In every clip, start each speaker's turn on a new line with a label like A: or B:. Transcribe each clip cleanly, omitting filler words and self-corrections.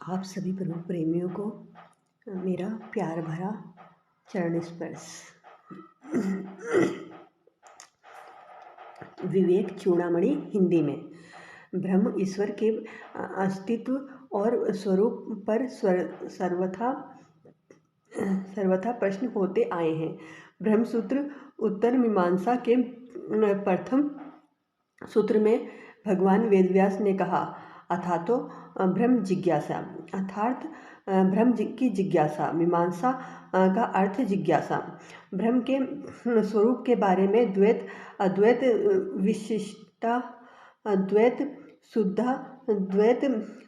A: आप सभी प्रभु प्रेमियों को मेरा प्यार भरा चरण स्पर्श। विवेक चूड़ामणि हिंदी में। ब्रह्म ईश्वर के अस्तित्व और स्वरूप पर सर्वथा प्रश्न होते आए हैं। ब्रह्मसूत्र उत्तर मीमांसा के प्रथम सूत्र में भगवान वेदव्यास ने कहा, अथातो ब्रह्म जिज्ञासा, अर्थात ब्रह्म की जिज्ञासा। मीमांसा का अर्थ जिज्ञासा। ब्रह्म के स्वरूप के बारे में द्वैत, अद्वैत, विशिष्टता, अद्वैत, शुद्धा, द्वैत,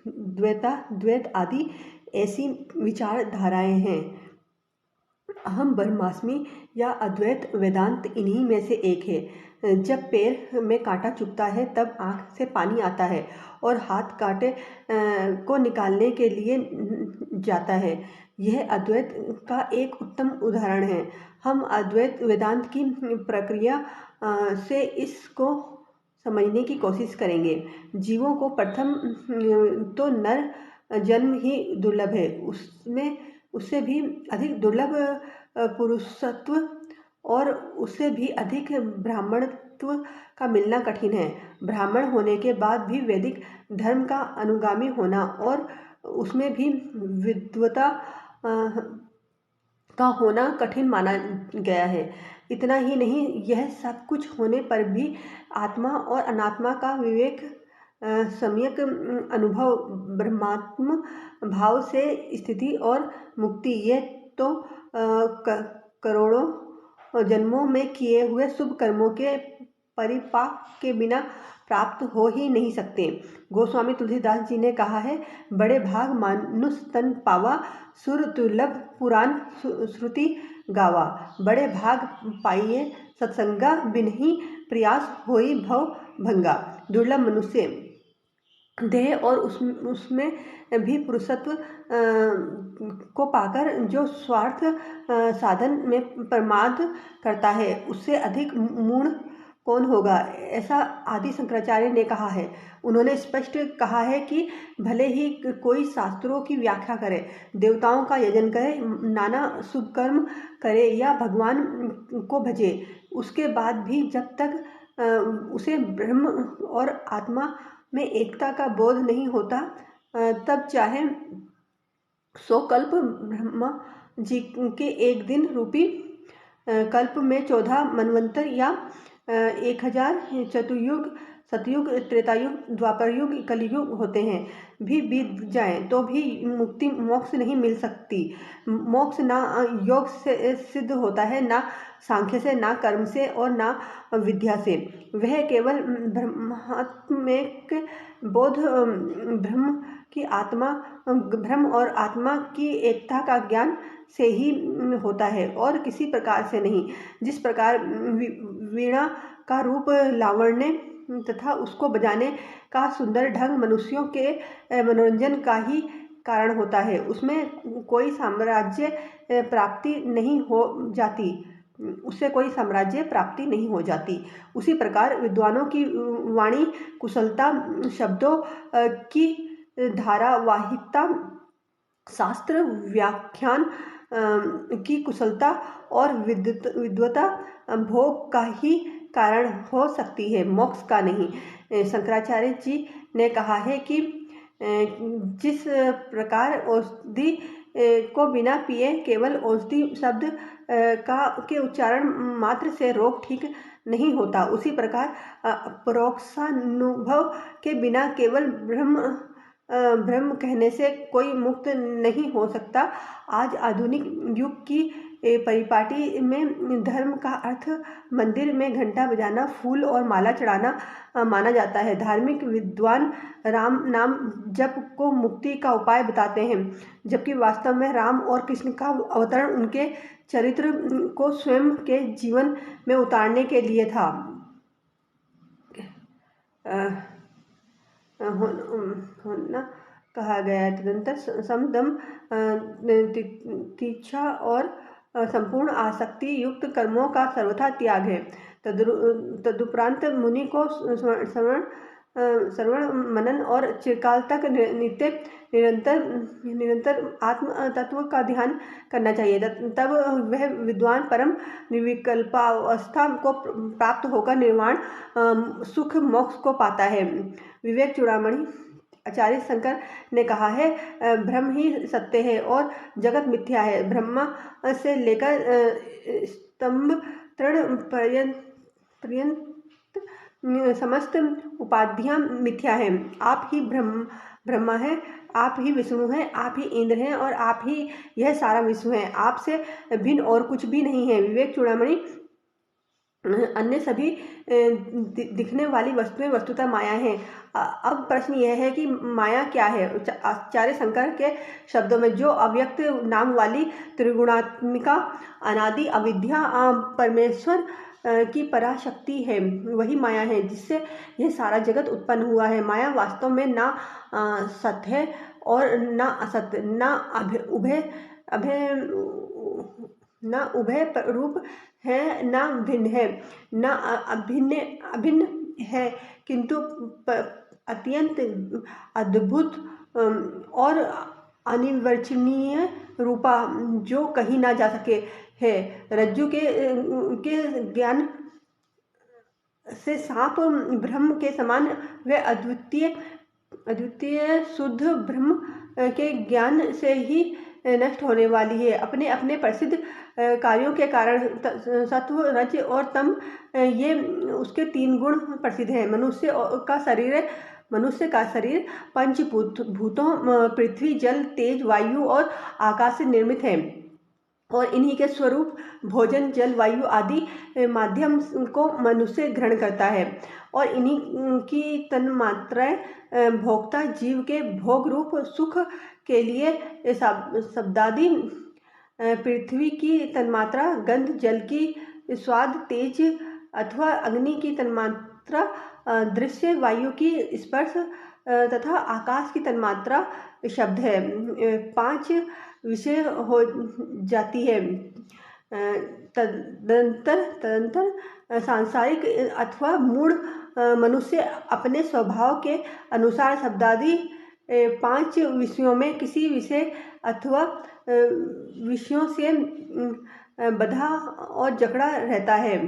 A: द्वैत आदि ऐसी विचारधाराएं हैं। अहम ब्रह्मास्मि या अद्वैत वेदांत इन्हीं में से एक है। जब पैर में कांटा चुभता है तब आँख से पानी आता है और हाथ कांटे को निकालने के लिए जाता है। यह अद्वैत का एक उत्तम उदाहरण है। हम अद्वैत वेदांत की प्रक्रिया से इसको समझने की कोशिश करेंगे। जीवों को प्रथम तो नर जन्म ही दुर्लभ है, उससे भी अधिक दुर्लभ पुरुषत्व और उससे भी अधिक ब्राह्मणत्व का मिलना कठिन है। ब्राह्मण होने के बाद भी वैदिक धर्म का अनुगामी होना और उसमें भी विद्वता का होना कठिन माना गया है। इतना ही नहीं, यह सब कुछ होने पर भी आत्मा और अनात्मा का विवेक, सम्यक अनुभव, ब्रह्मात्म भाव से स्थिति और मुक्ति, ये तो करोड़ों जन्मों में किए हुए शुभ कर्मों के परिपाक के बिना प्राप्त हो ही नहीं सकते। गोस्वामी तुलसीदास जी ने कहा है, बड़े भाग मानुष तन पावा, सुर दुर्लभ पुराण श्रुति गावा। बड़े भाग पाइए सत्संगा, बिनहि प्रयास होई भव भंगा। दुर्लभ मनुष्य देह और उसमें भी पुरुषत्व को पाकर जो स्वार्थ साधन में प्रमाद करता है, उससे अधिक मूढ़ कौन होगा, ऐसा आदि शंकराचार्य ने कहा है। उन्होंने स्पष्ट कहा है कि भले ही कोई शास्त्रों की व्याख्या करे, देवताओं का यजन करे, नाना शुभ कर्म करे या भगवान को भजे, उसके बाद भी जब तक उसे ब्रह्म और आत्मा में एकता का बोध नहीं होता, तब चाहे 100 कल्प ब्रह्मा जी के एक दिन रूपी कल्प में 14 मनवंतर या 1000 चतुर्युग, सतयुग, त्रेतायुग, द्वापर युग, कलयुग होते हैं भी बीत जाएं तो भी मुक्ति मोक्ष नहीं मिल सकती। मोक्ष ना योग से सिद्ध होता है, ना सांख्य से, ना कर्म से और ना विद्या से। वह केवल ब्रह्मात्मिक बोध, ब्रह्म और आत्मा की एकता का ज्ञान से ही होता है और किसी प्रकार से नहीं। जिस प्रकार वीणा का रूप लावण्य तथा उसको बजाने का सुंदर ढंग मनुष्यों के मनोरंजन का ही कारण होता है, उसमें कोई साम्राज्य प्राप्ति नहीं हो जाती, उससे कोई साम्राज्य प्राप्ति नहीं हो जाती। उसी प्रकार विद्वानों की वाणी कुशलता, शब्दों की धारावाहिकता, शास्त्र व्याख्यान की कुशलता और विद्वता भोग का ही कारण हो सकती है, मोक्ष का नहीं। शंकराचार्य जी ने कहा है कि जिस प्रकार औषधि को बिना पिए केवल औषधि शब्द के उच्चारण मात्र से रोग ठीक नहीं होता, उसी प्रकार परोक्षानुभव के बिना केवल ब्रह्म कहने से कोई मुक्त नहीं हो सकता। आज आधुनिक युग की परिपाटी में धर्म का अर्थ मंदिर में घंटा बजाना, फूल और माला चढ़ाना माना जाता है। धार्मिक विद्वान राम नाम जप को मुक्ति का उपाय बताते हैं, जबकि वास्तव में राम और कृष्ण का अवतरण उनके चरित्र को स्वयं के जीवन में उतारने के लिए था। होना कहा गया है। तदंतर समदम, तीक्षा और संपूर्ण आसक्ति युक्त कर्मों का सर्वथा त्याग है। तदुपरांत मुनि को श्रवण, मनन और चिरकाल तक नित्य निरंतर निरंतर आत्म तत्व का ध्यान करना चाहिए। तब वह विद्वान परम निर्विकल्पावस्था को प्राप्त होकर निर्वाण सुख मोक्ष को पाता है। विवेक चूड़ामणि आचार्य शंकर ने कहा है, ब्रह्म ही सत्य है और जगत मिथ्या है। ब्रह्मा से लेकर स्तंभ तृण पर्यंत समस्त उपाधियां मिथ्या हैं। आप ही ब्रह्मा है, आप ही विष्णु हैं, आप ही इंद्र हैं और आप ही यह सारा विश्व है। आपसे भिन्न और कुछ भी नहीं है। विवेक चूड़ामणि अन्य सभी दिखने वाली वस्तुएं वस्तुतः माया हैं। अब प्रश्न यह है कि माया क्या है। आचार्य शंकर के शब्दों में, जो अव्यक्त नाम वाली त्रिगुणात्मिका अनादि अविद्या परमेश्वर की पराशक्ति है, वही माया है जिससे यह सारा जगत उत्पन्न हुआ है। माया वास्तव में ना सत्य है और ना असत्य, ना उभय रूप है, ना भिन्न है, ना अभिन्न है, किंतु अत्यंत अद्भुत और अनिर्वचनीय रूपा, जो कहीं ना जा सके है। रज्जु के ज्ञान से सांप ब्रह्म के समान व अद्वितीय शुद्ध ब्रह्म के ज्ञान से ही नष्ट होने वाली है। अपने अपने प्रसिद्ध कार्यों के कारण सत्व, रज और तम, ये उसके 3 गुण प्रसिद्ध हैं। मनुष्य का शरीर पंचभूतों पृथ्वी, जल, तेज, वायु और आकाश से निर्मित है और इन्हीं के स्वरूप भोजन, जल, वायु आदि माध्यम को मनुष्य ग्रहण करता है और इन्हीं की तन्मात्राएं भोक्ता जीव के भोग रूप सुख के लिए शब्दादि पृथ्वी की तन्मात्रा, गंध, जल की स्वाद, तेज अथवा अग्नि की तन्मात्रा, दृश्य, वायु की स्पर्श तथा आकाश की तन्मात्रा शब्द है। 5 विषय हो जाती है। तदंतर सांसारिक अथवा मूढ़ मनुष्य अपने स्वभाव के अनुसार शब्दादि 5 विषयों में किसी विषय अथवा विषयों से बंधा और जकड़ा रहता है।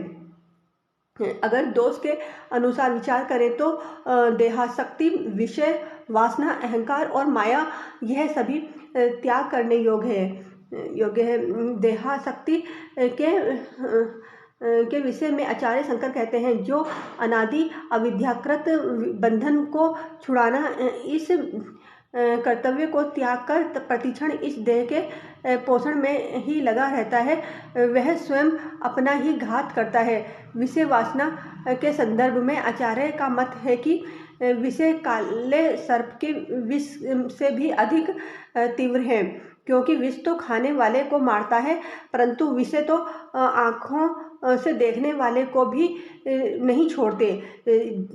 A: अगर दोष के अनुसार विचार करें तो देहासक्ति, विषय वासना, अहंकार और माया, यह सभी त्याग करने योग्य है। देहासक्ति के विषय में आचार्य शंकर कहते हैं, जो अनादि अविद्याकृत बंधन को छुड़ाना इस कर्तव्य को त्याग कर प्रतिक्षण इस देह के पोषण में ही लगा रहता है, वह स्वयं अपना ही घात करता है। विषय वासना के संदर्भ में आचार्य का मत है कि विषय काले सर्प के विष से भी अधिक तीव्र है, क्योंकि विष तो खाने वाले को मारता है, परंतु विषय तो आँखों से देखने वाले को भी नहीं छोड़ते।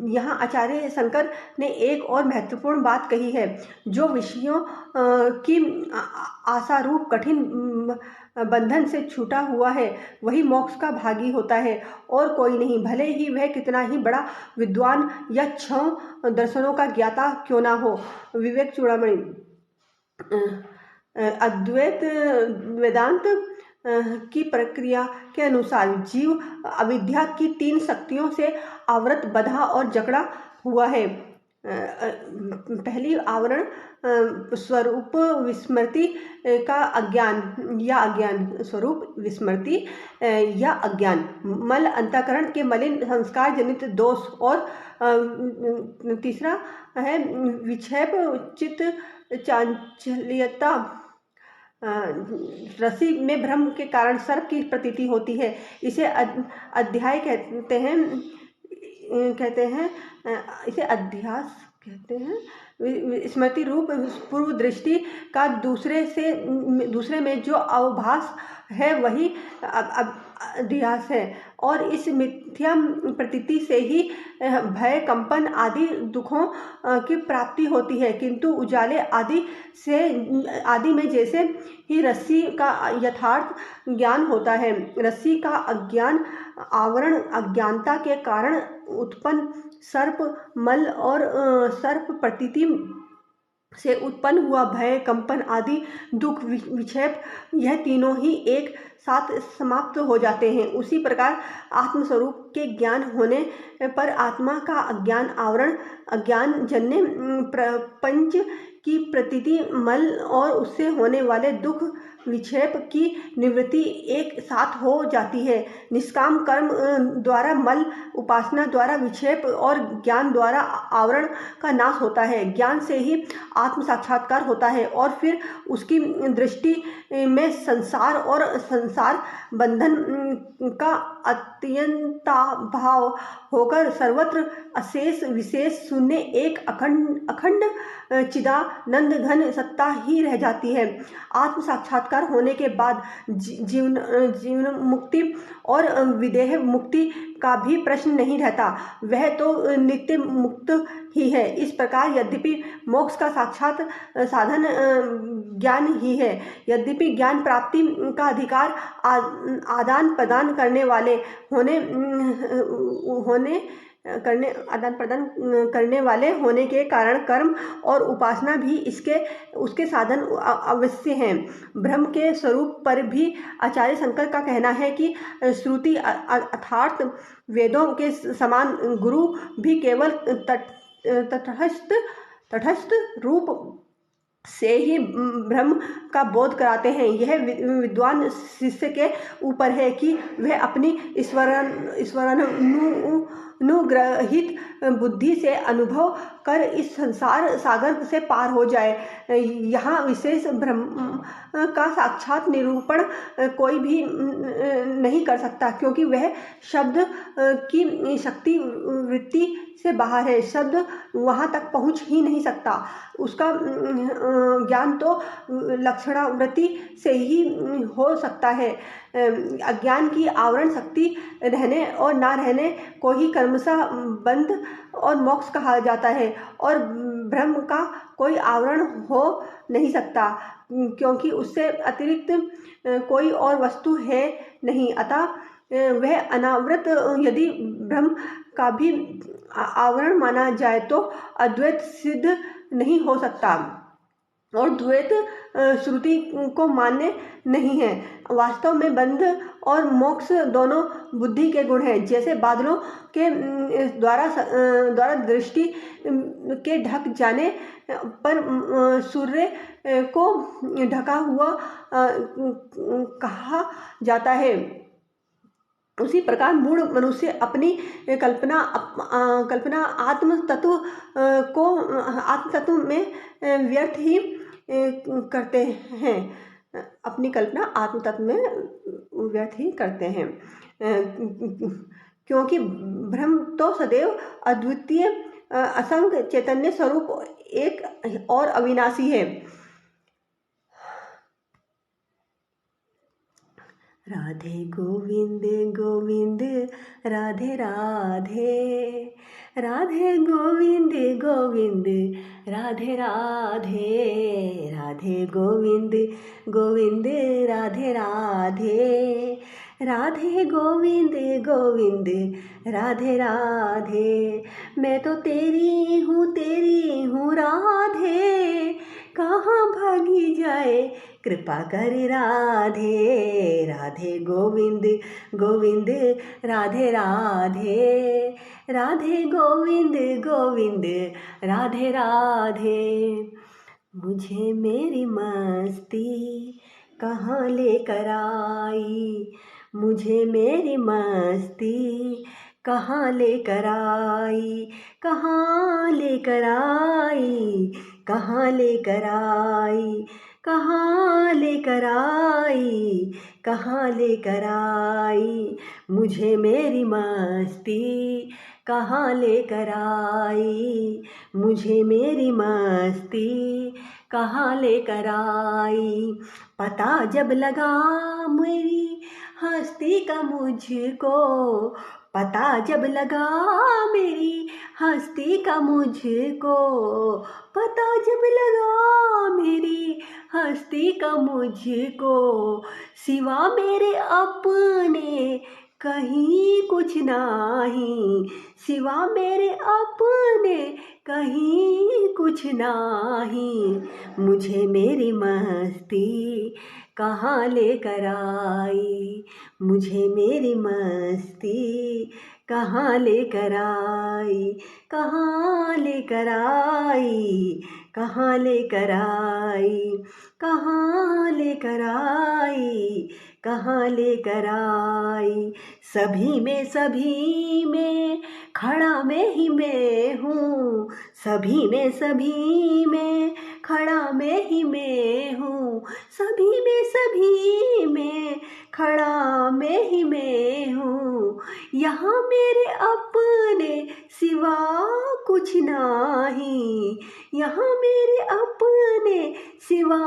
A: यहाँ आचार्य शंकर ने एक और महत्वपूर्ण बात कही है, जो विषयों की आशारूप कठिन बंधन से छूटा हुआ है, वही मोक्ष का भागी होता है और कोई नहीं, भले ही वह कितना ही बड़ा विद्वान या 6 दर्शनों का ज्ञाता क्यों ना हो। विवेक चूड़ामणि अद्वैत वेदांत की प्रक्रिया के अनुसार जीव अविद्या की 3 शक्तियों से आवृत, बंधा और जकड़ा हुआ है। पहली आवरण स्वरूप विस्मृति का अज्ञान स्वरूप विस्मृति या अज्ञान, मल अंतःकरण के मलिन संस्कार जनित दोष, और तीसरा है विक्षेप, चित्त चांचल्यता। रस्सी में भ्रम के कारण सर्प की प्रतीति होती है। इसे अध्याय कहते हैं, इसे अध्यास कहते हैं। स्मृति रूप पूर्व दृष्टि का दूसरे में जो अवभास है, वही अध्यास है और इस मिथ्या प्रतीति से ही भय, कंपन आदि दुखों की प्राप्ति होती है। किंतु उजाले आदि में जैसे ही रस्सी का यथार्थ ज्ञान होता है, रस्सी का अज्ञान आवरण अज्ञानता के कारण उत्पन्न सर्प मल और सर्प प्रतीति से उत्पन्न हुआ भय, कंपन आदि दुख, विक्षेप, यह तीनों ही एक साथ समाप्त हो जाते हैं। उसी प्रकार आत्मस्वरूप के ज्ञान होने पर आत्मा का अज्ञान आवरण, अज्ञान जन्य प्रपंच की प्रतीति, मल और उससे होने वाले दुख विक्षेप की निवृत्ति एक साथ हो जाती है। निष्काम कर्म द्वारा मल, उपासना द्वारा विक्षेप और ज्ञान द्वारा आवरण का नाश होता है। ज्ञान से ही आत्म साक्षात्कार होता है और फिर उसकी दृष्टि में संसार और संसार बंधन का अत्यंताभाव होकर सर्वत्र अशेष विशेष शून्य एक अखंड चिदानंद घन सत्ता ही रह जाती है। आत्म साक्षात्कार होने के बाद जीवन मुक्ति और विदेह मुक्ति का भी प्रश्न नहीं रहता, वह तो नित्य मुक्त ही है। इस प्रकार यद्यपि मोक्ष का साक्षात साधन ज्ञान ही है, यद्यपि ज्ञान प्राप्ति का अधिकार आदान प्रदान करने वाले आदान प्रदान करने वाले होने के कारण कर्म और उपासना भी उसके साधन अवश्य हैं। ब्रह्म के स्वरूप पर भी आचार्य शंकर का कहना है कि श्रुति अर्थात वेदों के समान गुरु भी केवल तटस्थ रूप से ही ब्रह्म का बोध कराते हैं। यह विद्वान शिष्य के ऊपर है कि वह अपनी ईश्वरानुग्रहित बुद्धि से अनुभव कर इस संसार सागर से पार हो जाए। यहाँ विशेष ब्रह्म का साक्षात निरूपण कोई भी नहीं कर सकता, क्योंकि वह शब्द की शक्ति वृत्ति से बाहर है। शब्द वहाँ तक पहुँच ही नहीं सकता। उसका ज्ञान तो लक्षणावृत्ति से ही हो सकता है। अज्ञान की आवरण शक्ति रहने और ना रहने को ही कर्मशः बंध और मोक्ष कहा जाता है, और ब्रह्म का कोई आवरण हो नहीं सकता, क्योंकि उससे अतिरिक्त कोई और वस्तु है नहीं। अतः वह अनावृत यदि ब्रह्म का भी आवरण माना जाए तो अद्वैत सिद्ध नहीं हो सकता और द्वैत श्रुति को मान्य नहीं है। वास्तव में बंध और मोक्ष दोनों बुद्धि के गुण हैं। जैसे बादलों के द्वारा दृष्टि के ढक जाने पर सूर्य को ढका हुआ कहा जाता है, उसी प्रकार मूढ़ मनुष्य अपनी कल्पना आत्म तत्व में व्यर्थ ही करते हैं। अपनी कल्पना आत्म तत्व में व्यर्थ ही करते हैं, क्योंकि ब्रह्म तो सदैव अद्वितीय असंग चैतन्य स्वरूप एक और अविनाशी है। राधे गोविंद गोविंद राधे राधे, राधे गोविंद गोविंद राधे राधे, राधे गोविंद गोविंद राधे राधे, राधे गोविंद गोविंद राधे राधे। मैं तो तेरी हूँ राधे, कहाँ भागी जाए कृपा कर राधे, राधे गोविंद गोविंद राधे राधे, राधे गोविंद गोविंद राधे राधे। मुझे मेरी मस्ती कहाँ लेकर आई, मुझे मेरी मस्ती कहाँ लेकर आई, कहाँ लेकर आई, कहाँ लेकर आई, कहाँ लेकर आई, कहाँ लेकर आई। मुझे मेरी मस्ती कहाँ लेकर आई, मुझे मेरी मस्ती कहाँ लेकर आई। पता जब लगा मेरी हस्ती का मुझको, पता जब लगा मेरी हस्ती का मुझको, पता जब लगा मेरी हस्ती का मुझको, सिवा मेरे अपने कहीं कुछ नाही, सिवा मेरे अपने कहीं कुछ नाही। मुझे मेरी मस्ती कहाँ लेकर आई, मुझे मेरी मस्ती कहाँ लेकर आई, कहाँ लेकर आई, कहाँ लेकर आई, कहाँ लेकर आई, कहाँ लेकर आई। सभी में खड़ा मैं ही मैं हूँ, सभी में खड़ा मैं ही मैं हूँ, सभी में खड़ा मैं ही मैं हूँ। यहाँ मेरे अपने सिवा कुछ नाही, यहाँ मेरे अपने सिवा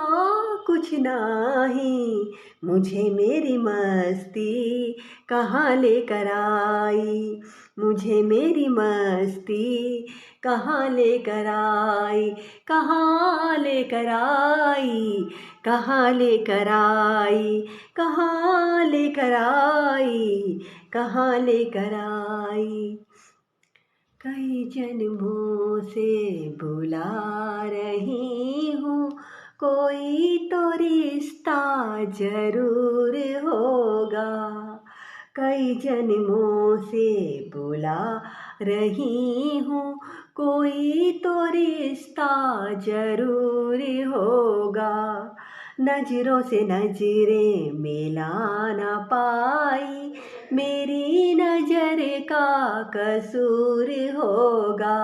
A: कुछ नाही। मुझे मेरी मस्ती कहाँ लेकर आई, मुझे मेरी मस्ती कहाँ लेकर आई, कहाँ लेकर आई, कहाँ लेकर आई, कहाँ लेकर आई, कहाँ लेकर आई। कई जन्मों से बुला रही हूँ, कोई तो रिश्ता जरूर होगा। कई जन्मों से बुला रही हूँ, कोई तो रिश्ता जरूर होगा। नजरों से नजरें मिला ना पाई, मेरी नजर का कसूर होगा।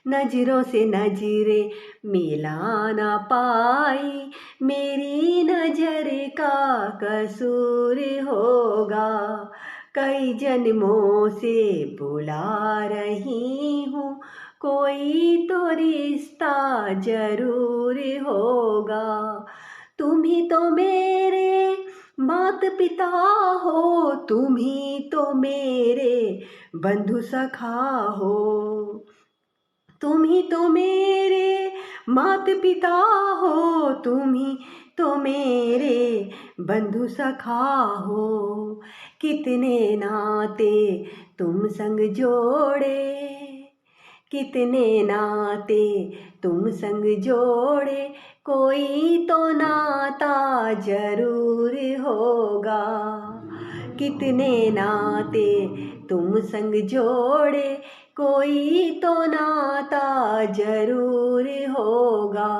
A: नजरों से नजरें मिला ना पाई, मेरी नजर का कसूर होगा। कई जन्मों से बुला रही हूँ, कोई तो रिश्ता जरूर होगा। तुम ही तो मेरे मात पिता हो, तुम ही तो मेरे बंधु सखा हो, तुम ही तो मेरे मात पिता हो, तुम ही तो मेरे बंधु सखा हो। कितने नाते तुम संग जोड़े, कितने नाते तुम संग जोड़े, कोई तो नाता जरूर होगा। कितने नाते तुम संग जोड़े, कोई तो नाता जरूर होगा।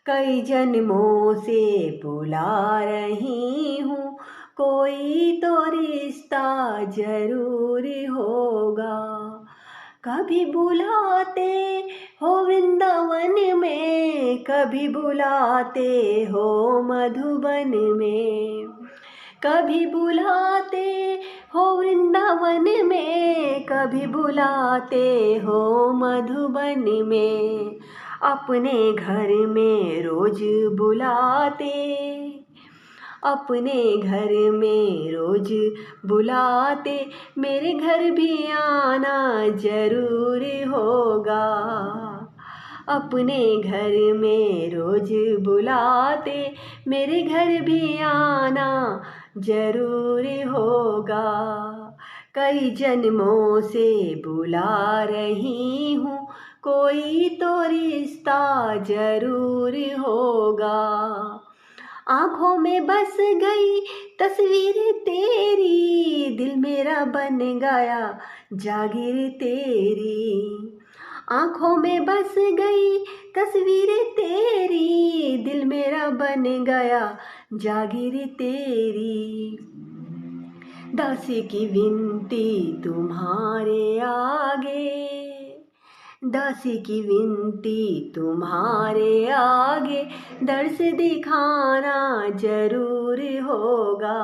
A: कई जन्मों से बुला रही हूँ, कोई तो रिश्ता जरूर होगा। कभी बुलाते हो वृंदावन में, कभी बुलाते हो मधुबन में, कभी बुलाते हो वृंदावन में, कभी बुलाते हो मधुबन में। अपने घर में रोज बुलाते, अपने घर में रोज बुलाते, मेरे घर भी आना जरूर होगा। अपने घर में रोज बुलाते, मेरे घर भी आना जरूर होगा। कई जन्मों से बुला रही हूँ, कोई तो रिश्ता जरूर होगा। आँखों में बस गई तस्वीर तेरी, दिल मेरा बन गया जागीर तेरी। आँखों में बस गई तस्वीर तेरी, दिल मेरा बन गया जागीर तेरी। दासी की विनती तुम्हारे आगे, दासी की विनती तुम्हारे आगे, दर्श दिखाना जरूर होगा।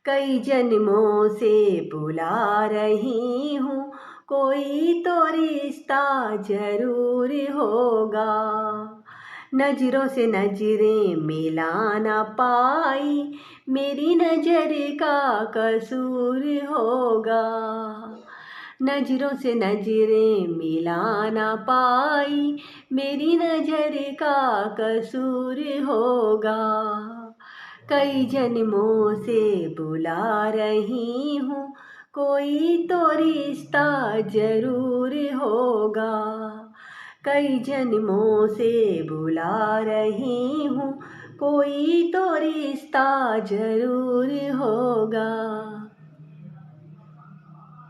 A: कई जन्मों से बुला रही हूँ, कोई तो रिश्ता जरूर होगा। नजरों से नजरें मिला ना पाई, मेरी नजर का कसूर होगा। नजरों से नजरें मिला ना पाई, मेरी नजर का कसूर होगा। कई जन्मों से बुला रही हूँ, कोई तो रिश्ता जरूर होगा। कई जन्मों से बुला रही हूँ, कोई तो रिश्ता जरूर होगा।